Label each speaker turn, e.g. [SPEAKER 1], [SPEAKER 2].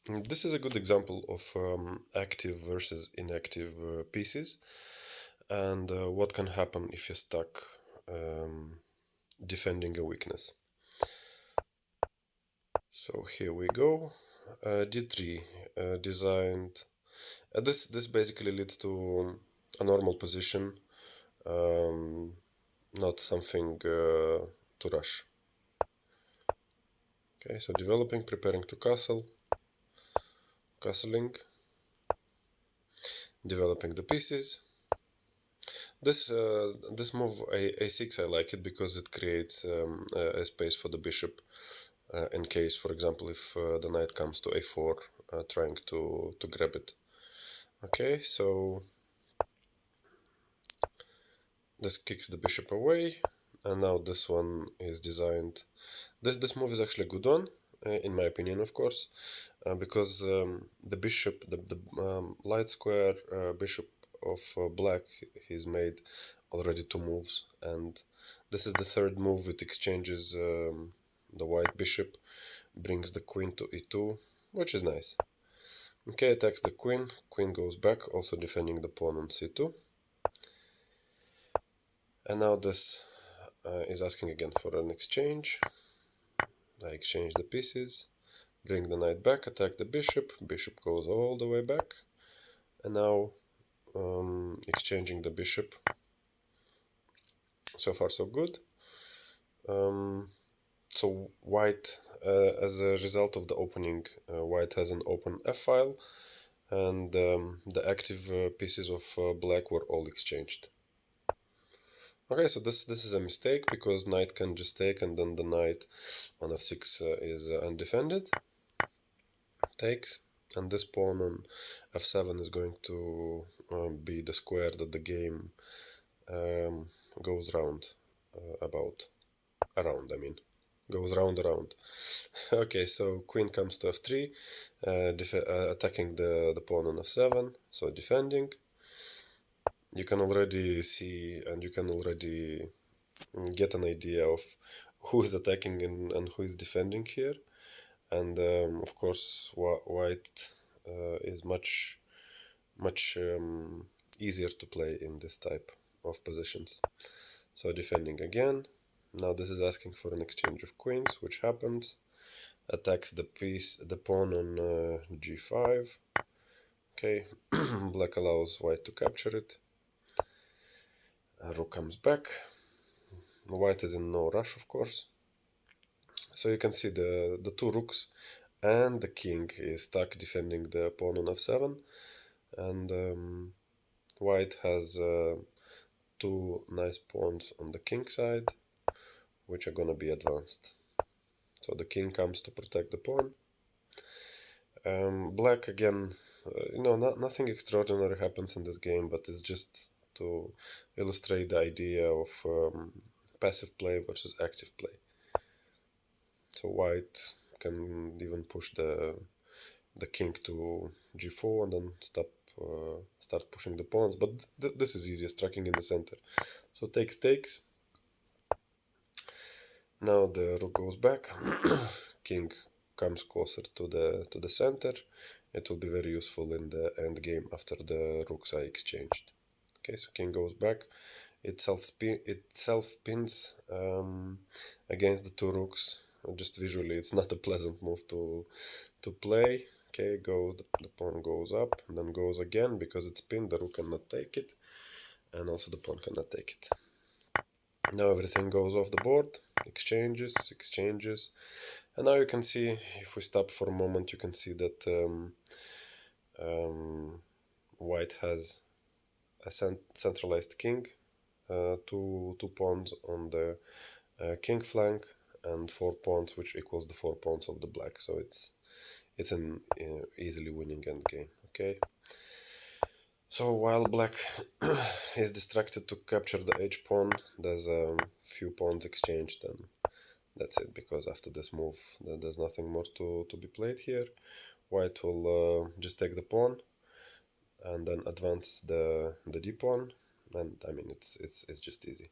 [SPEAKER 1] This is a good example of active versus inactive pieces, and what can happen if you're stuck defending a weakness. So here we go. D3 designed. This basically leads to a normal position, um, not something to rush. Okay, so developing, preparing to castling, developing the pieces. This move a6, I like it because it creates a space for the bishop in case, for example, if the knight comes to a4 trying to grab it. Okay, so this kicks the bishop away, and now this one is designed. This move is actually a good one, in my opinion, of course, because the bishop, the light square bishop of black, he's made already two moves, and this is the third move. It exchanges the white bishop, brings the queen to e2, which is nice. Okay, attacks the queen, queen goes back, also defending the pawn on c2. And now this is asking again for an exchange. I exchange the pieces, bring the knight back, attack the bishop, bishop goes all the way back, and now exchanging the bishop. So far so good. So white, as a result of the opening, white has an open f-file, and the active pieces of black were all exchanged. Okay, so this is a mistake because knight can just take, and then the knight on f6 is undefended. Takes, and this pawn on f7 is going to be the square that the game goes round I mean, goes round around. Okay, so queen comes to f3, attacking the pawn on f7, so defending. You can already see, and you can already get an idea of who is attacking and who is defending here. And of course, white is much easier to play in this type of positions. So defending again. Now this is asking for an exchange of queens, which happens. Attacks the pawn on g5. Okay, black allows white to capture it. Rook comes back. White is in no rush, of course. So you can see the two rooks and the king is stuck defending the pawn on f7, and white has two nice pawns on the king side, which are gonna be advanced. So the king comes to protect the pawn. Black again, nothing extraordinary happens in this game, but it's just to illustrate the idea of passive play versus active play. So white can even push the king to g4 and then start pushing the pawns, but this is easiest, striking in the center. So takes. Now the rook goes back. King comes closer to the center. It will be very useful in the end game after the rooks are exchanged. Okay, so king goes back. It self pins against the two rooks. Just visually, it's not a pleasant move to play. Okay, the pawn goes up and then goes again because it's pinned. The rook cannot take it, and also the pawn cannot take it. Now everything goes off the board, exchanges, and now you can see, if we stop for a moment, you can see that white has a centralized king, two pawns on the king flank, and 4 pawns, which equals the 4 pawns of the black. So it's an easily winning endgame. Okay. So while black is distracted to capture the h pawn, there's a few pawns exchanged, and that's it, because after this move there's nothing more to be played here. White will just take the pawn and then advance the d pawn, and I mean it's just easy.